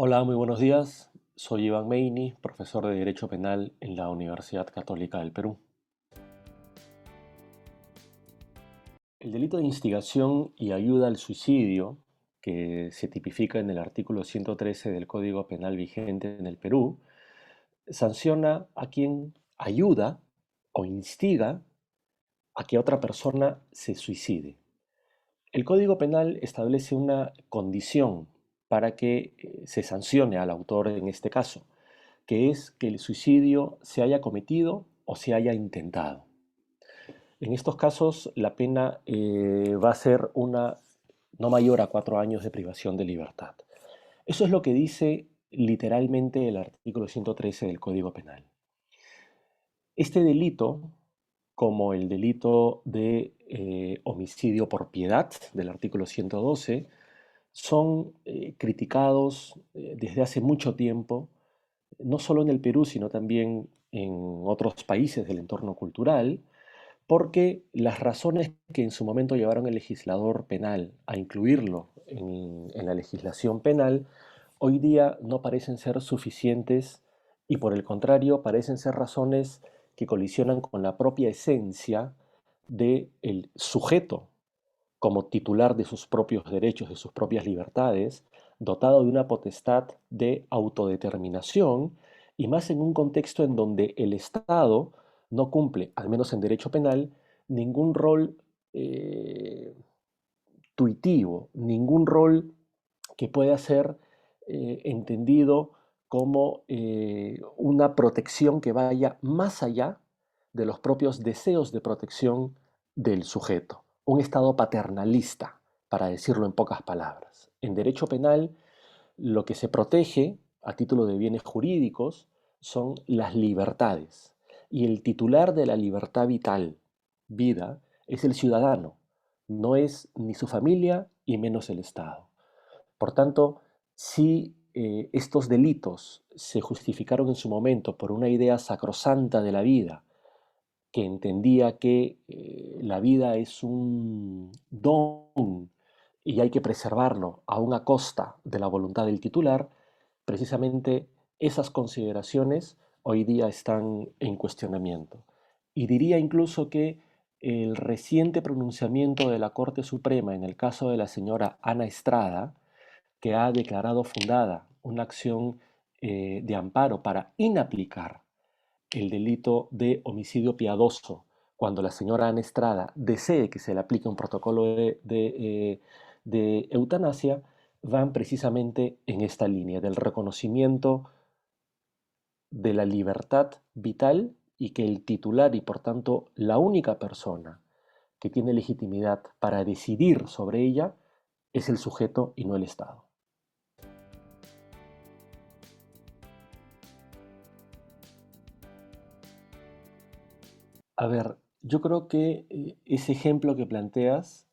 Hola, muy buenos días. Soy Iván Meini, profesor de Derecho Penal en la Universidad Católica del Perú. El delito de instigación y ayuda al suicidio, que se tipifica en el artículo 113 del Código Penal vigente en el Perú, sanciona a quien ayuda o instiga a que otra persona se suicide. El Código Penal establece una condición para que se sancione al autor en este caso, que es que el suicidio se haya cometido o se haya intentado. En estos casos, la pena va a ser una no mayor a 4 años de privación de libertad. Eso es lo que dice literalmente el artículo 113 del Código Penal. Este delito, como el delito de homicidio por piedad del artículo 112, son criticados desde hace mucho tiempo, no solo en el Perú, sino también en otros países del entorno cultural, porque las razones que en su momento llevaron al legislador penal a incluirlo en la legislación penal, hoy día no parecen ser suficientes y por el contrario parecen ser razones que colisionan con la propia esencia del sujeto como titular de sus propios derechos, de sus propias libertades, dotado de una potestad de autodeterminación, y más en un contexto en donde el Estado no cumple, al menos en derecho penal, ningún rol eh, tuitivo, ningún rol que pueda ser entendido como una protección que vaya más allá de los propios deseos de protección del sujeto. Un Estado paternalista, para decirlo en pocas palabras. En derecho penal, lo que se protege a título de bienes jurídicos son las libertades. Y el titular de la libertad vital, vida, es el ciudadano, no es ni su familia y menos el Estado. Por tanto, si estos delitos se justificaron en su momento por una idea sacrosanta de la vida, que entendía que la vida es un don y hay que preservarlo aún a costa de la voluntad del titular, precisamente esas consideraciones hoy día están en cuestionamiento. Y diría incluso que el reciente pronunciamiento de la Corte Suprema en el caso de la señora Ana Estrada, que ha declarado fundada una acción de amparo para inaplicar el delito de homicidio piadoso cuando la señora Ana Estrada desee que se le aplique un protocolo de eutanasia, van precisamente en esta línea del reconocimiento de la libertad vital y que el titular y por tanto la única persona que tiene legitimidad para decidir sobre ella es el sujeto y no el Estado. A ver, yo creo que ese ejemplo que planteas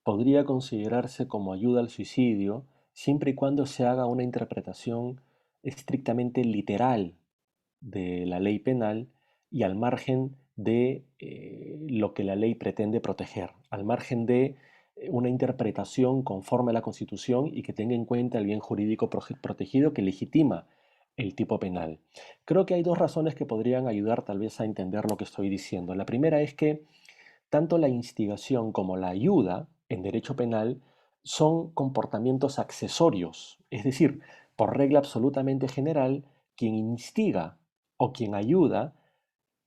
podría considerarse como ayuda al suicidio siempre y cuando se haga una interpretación estrictamente literal de la ley penal y al margen de lo que la ley pretende proteger, al margen de una interpretación conforme a la Constitución y que tenga en cuenta el bien jurídico protegido que legitima el tipo penal. Creo que hay dos razones que podrían ayudar tal vez a entender lo que estoy diciendo. La primera es que tanto la instigación como la ayuda en derecho penal son comportamientos accesorios, es decir, por regla absolutamente general, quien instiga o quien ayuda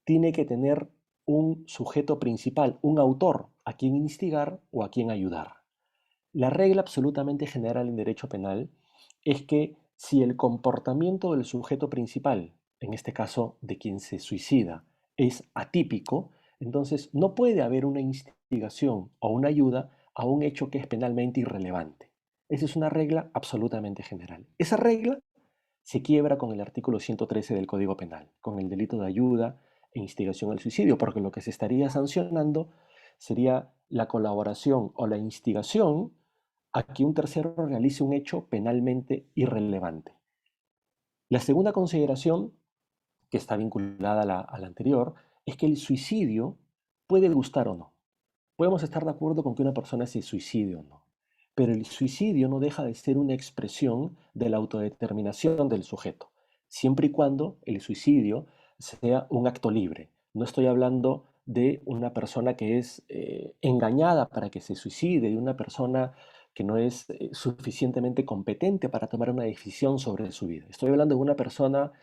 tiene que tener un sujeto principal, un autor a quien instigar o a quien ayudar. La regla absolutamente general en derecho penal es que si el comportamiento del sujeto principal, en este caso de quien se suicida, es atípico, entonces no puede haber una instigación o una ayuda a un hecho que es penalmente irrelevante. Esa es una regla absolutamente general. Esa regla se quiebra con el artículo 113 del Código Penal, con el delito de ayuda e instigación al suicidio, porque lo que se estaría sancionando sería la colaboración o la instigación a que un tercero realice un hecho penalmente irrelevante. La segunda consideración, que está vinculada a la anterior, es que el suicidio puede gustar o no. Podemos estar de acuerdo con que una persona se suicide o no, pero el suicidio no deja de ser una expresión de la autodeterminación del sujeto, siempre y cuando el suicidio sea un acto libre. No estoy hablando de una persona que es engañada para que se suicide, de una persona que no es suficientemente competente para tomar una decisión sobre su vida. Estoy hablando de una persona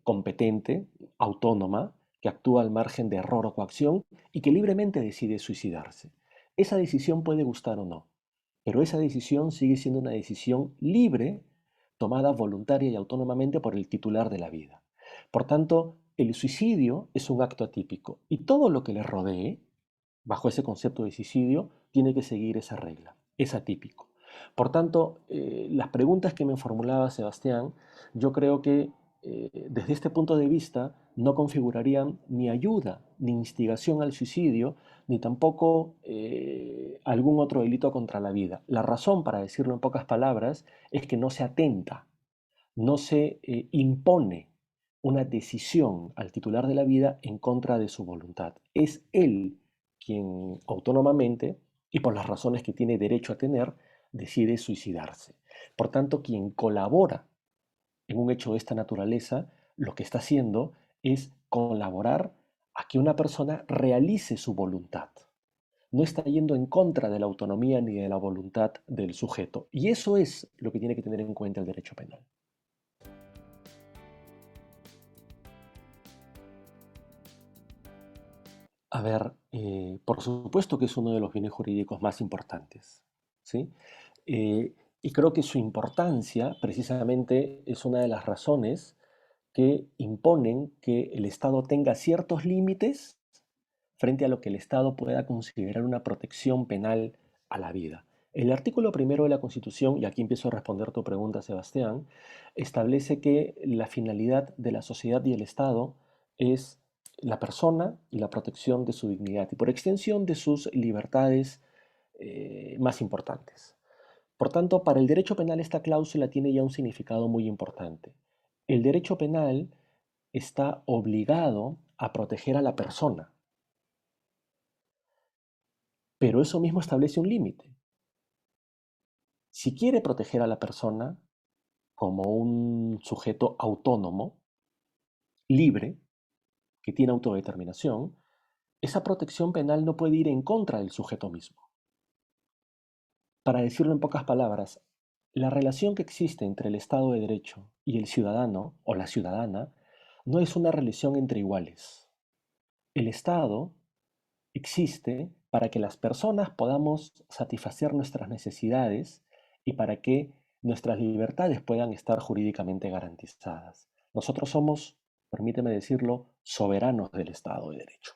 competente, autónoma, que actúa al margen de error o coacción y que libremente decide suicidarse. Esa decisión puede gustar o no, pero esa decisión sigue siendo una decisión libre, tomada voluntaria y autónomamente por el titular de la vida. Por tanto, el suicidio es un acto atípico y todo lo que le rodee, bajo ese concepto de suicidio, tiene que seguir esa regla. Es atípico. Por tanto, las preguntas que me formulaba Sebastián, yo creo que desde este punto de vista no configurarían ni ayuda ni instigación al suicidio, ni tampoco algún otro delito contra la vida. La razón, para decirlo en pocas palabras, es que no se atenta, no se impone una decisión al titular de la vida en contra de su voluntad. Es él quien autónomamente y por las razones que tiene derecho a tener, decide suicidarse. Por tanto, quien colabora en un hecho de esta naturaleza, lo que está haciendo es colaborar a que una persona realice su voluntad. No está yendo en contra de la autonomía ni de la voluntad del sujeto. Y eso es lo que tiene que tener en cuenta el derecho penal. A ver, por supuesto que es uno de los bienes jurídicos más importantes, ¿sí? Y creo que su importancia precisamente es una de las razones que imponen que el Estado tenga ciertos límites frente a lo que el Estado pueda considerar una protección penal a la vida. El artículo primero de la Constitución, y aquí empiezo a responder tu pregunta, Sebastián, establece que la finalidad de la sociedad y el Estado es la persona y la protección de su dignidad y por extensión de sus libertades más importantes. Por tanto, para el derecho penal esta cláusula tiene ya un significado muy importante. El derecho penal está obligado a proteger a la persona, pero eso mismo establece un límite. Si quiere proteger a la persona como un sujeto autónomo, libre, que tiene autodeterminación, esa protección penal no puede ir en contra del sujeto mismo. Para decirlo en pocas palabras, la relación que existe entre el Estado de Derecho y el ciudadano o la ciudadana no es una relación entre iguales. El Estado existe para que las personas podamos satisfacer nuestras necesidades y para que nuestras libertades puedan estar jurídicamente garantizadas. Nosotros somos, permíteme decirlo, soberanos del Estado de Derecho.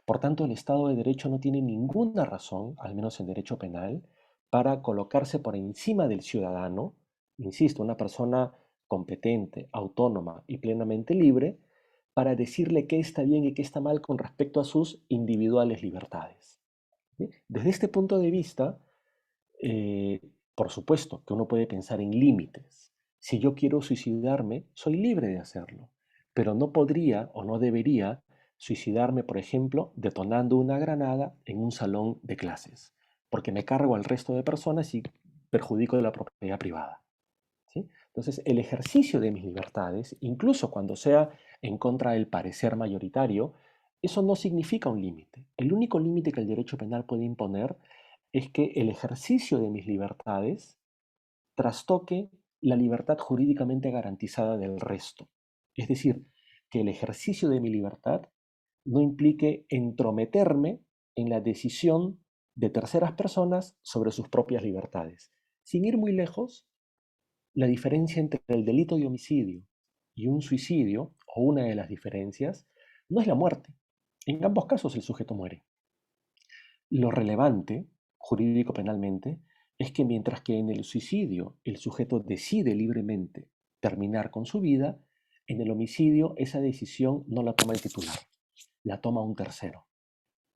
Por tanto, el Estado de Derecho no tiene ninguna razón, al menos en derecho penal, para colocarse por encima del ciudadano, insisto, una persona competente, autónoma y plenamente libre, para decirle qué está bien y qué está mal con respecto a sus individuales libertades. ¿Sí? Desde este punto de vista, eh, por supuesto que uno puede pensar en límites. Si yo quiero suicidarme, soy libre de hacerlo, pero no podría o no debería suicidarme, por ejemplo, detonando una granada en un salón de clases, porque me cargo al resto de personas y perjudico de la propiedad privada. ¿Sí? Entonces, el ejercicio de mis libertades, incluso cuando sea en contra del parecer mayoritario, eso no significa un límite. El único límite que el derecho penal puede imponer es que el ejercicio de mis libertades trastoque la libertad jurídicamente garantizada del resto. Es decir, que el ejercicio de mi libertad no implique entrometerme en la decisión de terceras personas sobre sus propias libertades. Sin ir muy lejos, la diferencia entre el delito de homicidio y un suicidio, o una de las diferencias, no es la muerte. En ambos casos el sujeto muere. Lo relevante, jurídico penalmente, es que mientras que en el suicidio el sujeto decide libremente terminar con su vida, en el homicidio esa decisión no la toma el titular, la toma un tercero,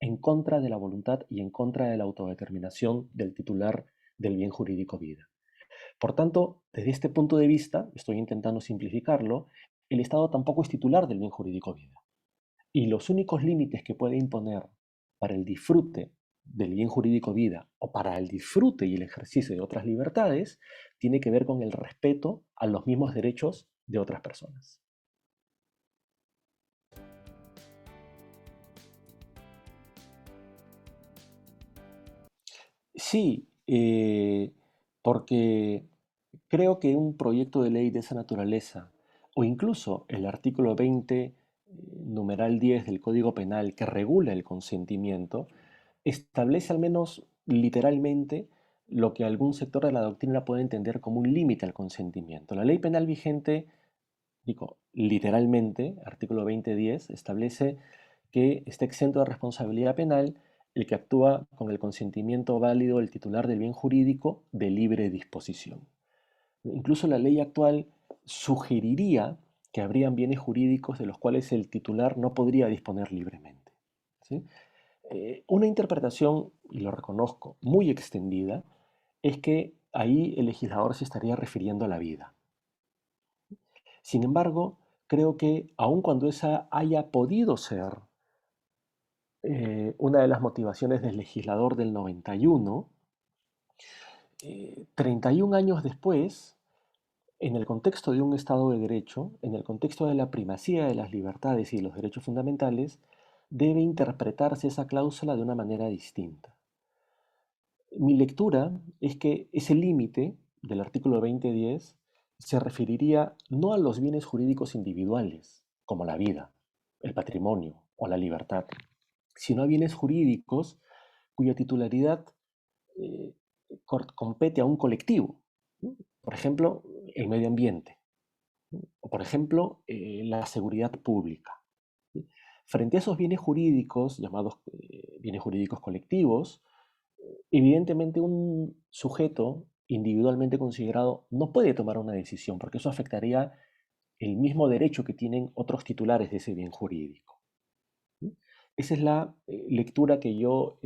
en contra de la voluntad y en contra de la autodeterminación del titular del bien jurídico vida. Por tanto, desde este punto de vista, estoy intentando simplificarlo, el Estado tampoco es titular del bien jurídico vida. Y los únicos límites que puede imponer para el disfrute del bien jurídico vida o para el disfrute y el ejercicio de otras libertades, tiene que ver con el respeto a los mismos derechos de otras personas. Sí, porque creo que un proyecto de ley de esa naturaleza, o incluso el artículo 20, numeral 10 del Código Penal que regula el consentimiento, establece al menos literalmente lo que algún sector de la doctrina puede entender como un límite al consentimiento. La ley penal vigente, digo, literalmente, artículo 20.10, establece que está exento de responsabilidad penal el que actúa con el consentimiento válido del titular del bien jurídico de libre disposición. Incluso la ley actual sugeriría que habrían bienes jurídicos de los cuales el titular no podría disponer libremente. ¿Sí? Una interpretación, y lo reconozco, muy extendida, es que ahí el legislador se estaría refiriendo a la vida. Sin embargo, creo que aun cuando esa haya podido ser una de las motivaciones del legislador del 91, 31 años después, en el contexto de un Estado de Derecho, en el contexto de la primacía de las libertades y de los derechos fundamentales, debe interpretarse esa cláusula de una manera distinta. Mi lectura es que ese límite del artículo 2010 se referiría no a los bienes jurídicos individuales, como la vida, el patrimonio o la libertad, sino a bienes jurídicos cuya titularidad eh, compete a un colectivo. ¿No? Por ejemplo, el medio ambiente, ¿no? O por ejemplo, la seguridad pública. ¿Sí? Frente a esos bienes jurídicos, llamados bienes jurídicos colectivos, evidentemente un sujeto individualmente considerado no puede tomar una decisión porque eso afectaría el mismo derecho que tienen otros titulares de ese bien jurídico. ¿Sí? Esa es la lectura que yo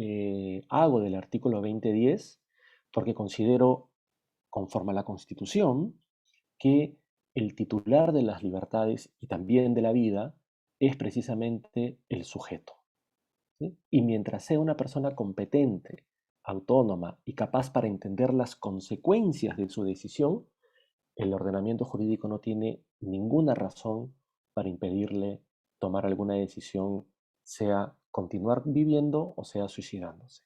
hago del artículo 2010 porque considero, conforme a la Constitución, que el titular de las libertades y también de la vida es precisamente el sujeto. ¿Sí? Y mientras sea una persona competente, autónoma y capaz para entender las consecuencias de su decisión, el ordenamiento jurídico no tiene ninguna razón para impedirle tomar alguna decisión, sea continuar viviendo o sea suicidándose.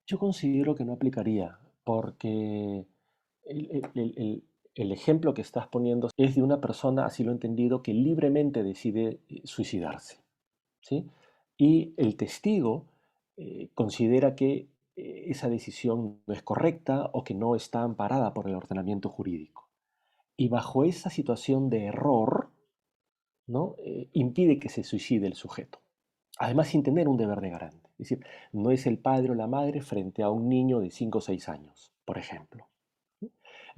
Yo considero que no aplicaría, porque el ejemplo que estás poniendo es de una persona, así lo he entendido, que libremente decide suicidarse. ¿Sí? Y el testigo considera que esa decisión no es correcta o que no está amparada por el ordenamiento jurídico. Y bajo esa situación de error, ¿no? Impide que se suicide el sujeto. Además, sin tener un deber de garante. Es decir, no es el padre o la madre frente a un niño de 5 o 6 años, por ejemplo.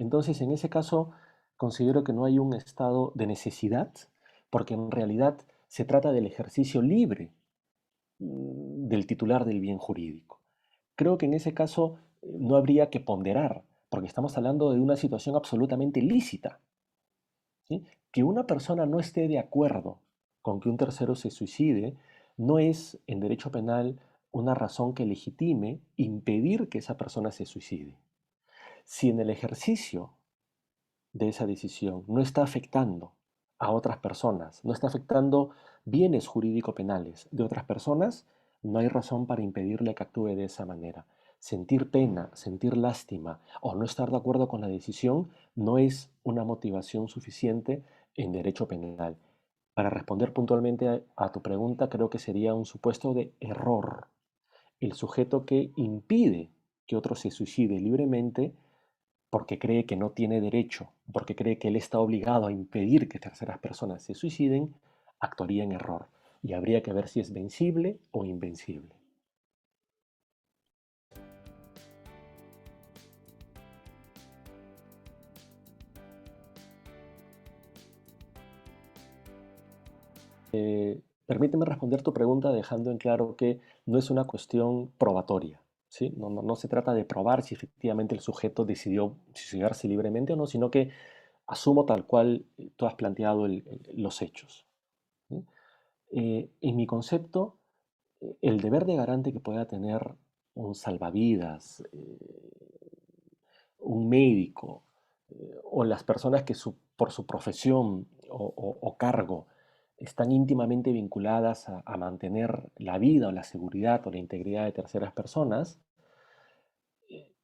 Entonces, en ese caso, considero que no hay un estado de necesidad, porque en realidad se trata del ejercicio libre del titular del bien jurídico. Creo que en ese caso no habría que ponderar, porque estamos hablando de una situación absolutamente lícita. ¿Sí? Que una persona no esté de acuerdo con que un tercero se suicide no es en derecho penal una razón que legitime impedir que esa persona se suicide. Si en el ejercicio de esa decisión no está afectando a otras personas, no está afectando bienes jurídico-penales de otras personas, no hay razón para impedirle que actúe de esa manera. Sentir pena, sentir lástima o no estar de acuerdo con la decisión no es una motivación suficiente en derecho penal. Para responder puntualmente a tu pregunta, creo que sería un supuesto de error. El sujeto que impide que otro se suicide libremente porque cree que no tiene derecho, porque cree que él está obligado a impedir que terceras personas se suiciden, actuaría en error y habría que ver si es vencible o invencible. Permíteme responder tu pregunta dejando en claro que no es una cuestión probatoria. ¿Sí? No se trata de probar si efectivamente el sujeto decidió suicidarse libremente o no, sino que asumo tal cual tú has planteado los hechos. En mi concepto, el deber de garante que pueda tener un salvavidas, un médico, o las personas que por su profesión o cargo están íntimamente vinculadas a mantener la vida o la seguridad o la integridad de terceras personas,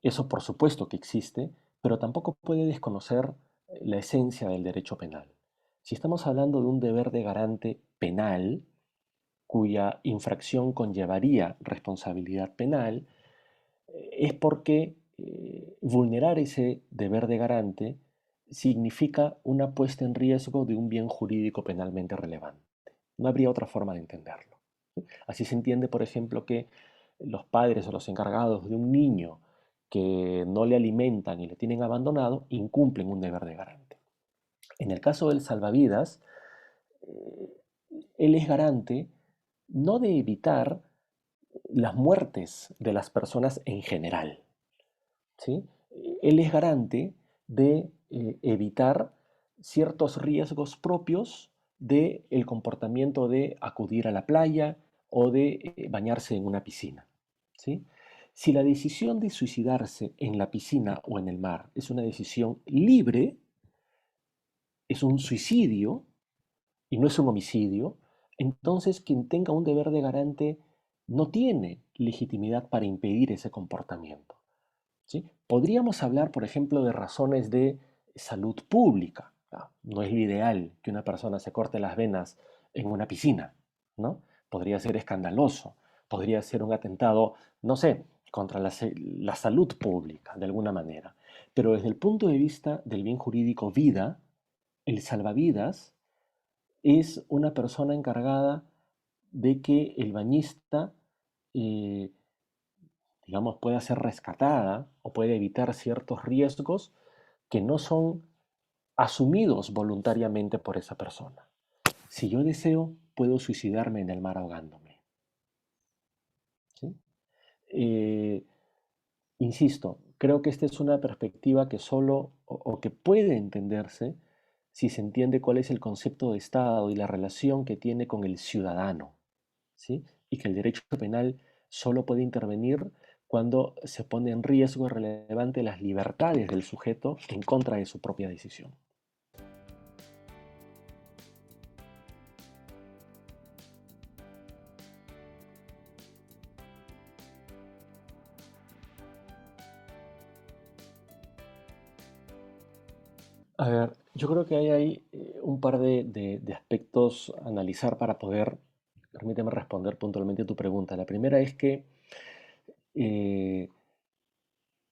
eso por supuesto que existe, pero tampoco puede desconocer la esencia del derecho penal. Si estamos hablando de un deber de garante penal, cuya infracción conllevaría responsabilidad penal, es porque vulnerar ese deber de garante significa una puesta en riesgo de un bien jurídico penalmente relevante. No habría otra forma de entenderlo. Así se entiende, por ejemplo, que los padres o los encargados de un niño que no le alimentan y le tienen abandonado incumplen un deber de garante. En el caso del salvavidas, eh, él es garante no de evitar las muertes de las personas en general, ¿sí? Él es garante de evitar ciertos riesgos propios del comportamiento de acudir a la playa o de bañarse en una piscina, ¿sí? Si la decisión de suicidarse en la piscina o en el mar es una decisión libre, es un suicidio y no es un homicidio, entonces quien tenga un deber de garante no tiene legitimidad para impedir ese comportamiento. ¿Sí? Podríamos hablar, por ejemplo, de razones de salud pública. No es lo ideal que una persona se corte las venas en una piscina, ¿no? Podría ser escandaloso, podría ser un atentado, no sé, contra la salud pública, de alguna manera. Pero desde el punto de vista del bien jurídico vida, el salvavidas es una persona encargada de que el bañista eh, digamos, pueda ser rescatada o puede evitar ciertos riesgos que no son asumidos voluntariamente por esa persona. Si yo deseo, puedo suicidarme en el mar ahogándome. ¿Sí? Eh, Insisto, creo que esta es una perspectiva que solo o que puede entenderse si se entiende cuál es el concepto de Estado y la relación que tiene con el ciudadano, ¿sí? Y que el derecho penal solo puede intervenir cuando se pone en riesgo relevante las libertades del sujeto en contra de su propia decisión. A ver, yo creo que hay ahí un par de aspectos a analizar para poder, permíteme responder puntualmente a tu pregunta. La primera es que eh,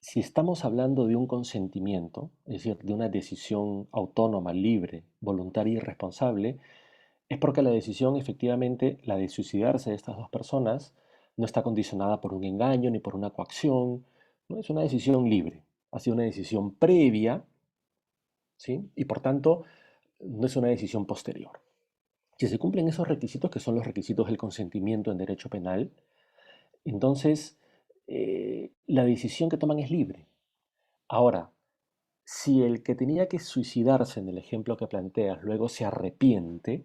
si estamos hablando de un consentimiento, es decir, de una decisión autónoma, libre, voluntaria y responsable, es porque la decisión, efectivamente, la de suicidarse de estas dos personas, no está condicionada por un engaño ni por una coacción, ¿no? Es una decisión libre, ha sido una decisión previa, ¿sí? Y por tanto, no es una decisión posterior. Si se cumplen esos requisitos, que son los requisitos del consentimiento en derecho penal, entonces la decisión que toman es libre. Ahora, si el que tenía que suicidarse en el ejemplo que planteas luego se arrepiente,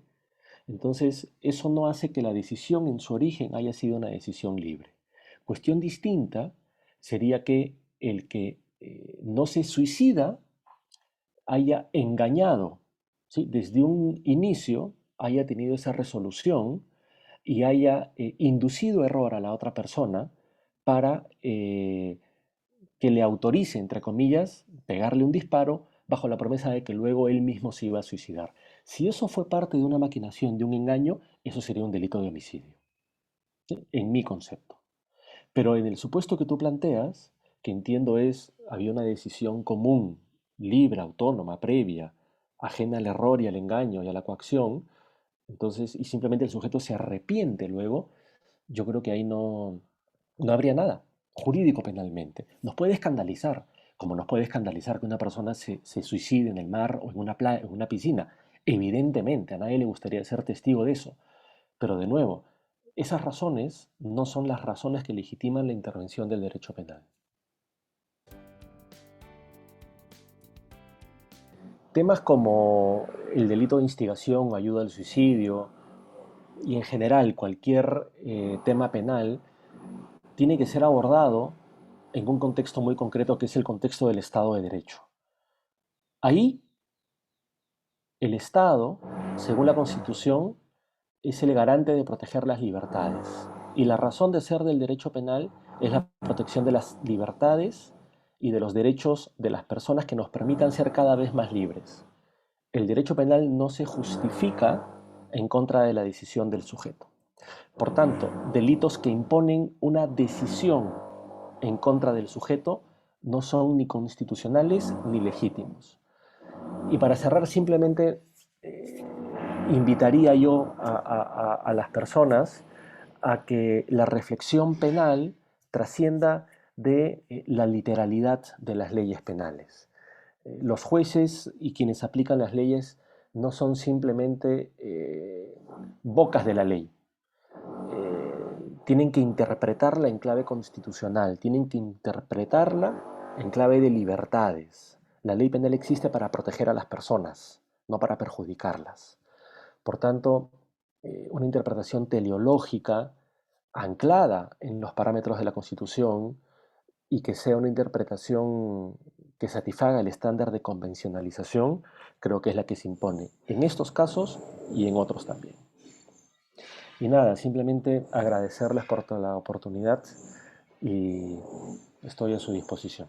entonces eso no hace que la decisión en su origen haya sido una decisión libre. Cuestión distinta sería que el que no se suicida haya engañado, ¿sí? Desde un inicio haya tenido esa resolución y haya inducido error a la otra persona para que le autorice, entre comillas, pegarle un disparo bajo la promesa de que luego él mismo se iba a suicidar. Si eso fue parte de una maquinación, de un engaño, eso sería un delito de homicidio, ¿sí? En mi concepto. Pero en el supuesto que tú planteas, que entiendo es, había una decisión común, libre, autónoma, previa, ajena al error y al engaño y a la coacción, entonces, y simplemente el sujeto se arrepiente luego, yo creo que ahí no habría nada jurídico penalmente. Nos puede escandalizar, como nos puede escandalizar que una persona se suicide en el mar o en una piscina. Evidentemente, a nadie le gustaría ser testigo de eso. Pero de nuevo, esas razones no son las razones que legitiman la intervención del derecho penal. Temas como el delito de instigación o ayuda al suicidio, y en general cualquier tema penal tiene que ser abordado en un contexto muy concreto que es el contexto del Estado de Derecho. Ahí el Estado, según la Constitución, es el garante de proteger las libertades. Y la razón de ser del derecho penal es la protección de las libertades y de los derechos de las personas que nos permitan ser cada vez más libres. El derecho penal no se justifica en contra de la decisión del sujeto. Por tanto, delitos que imponen una decisión en contra del sujeto no son ni constitucionales ni legítimos. Y para cerrar, simplemente invitaría yo a las personas a que la reflexión penal trascienda de la literalidad de las leyes penales. Los jueces y quienes aplican las leyes no son simplemente bocas de la ley. Tienen que interpretarla en clave constitucional, tienen que interpretarla en clave de libertades. La ley penal existe para proteger a las personas, no para perjudicarlas. Por tanto, una interpretación teleológica anclada en los parámetros de la Constitución y que sea una interpretación que satisfaga el estándar de convencionalización, creo que es la que se impone en estos casos y en otros también. Y nada, simplemente agradecerles por toda la oportunidad y estoy a su disposición.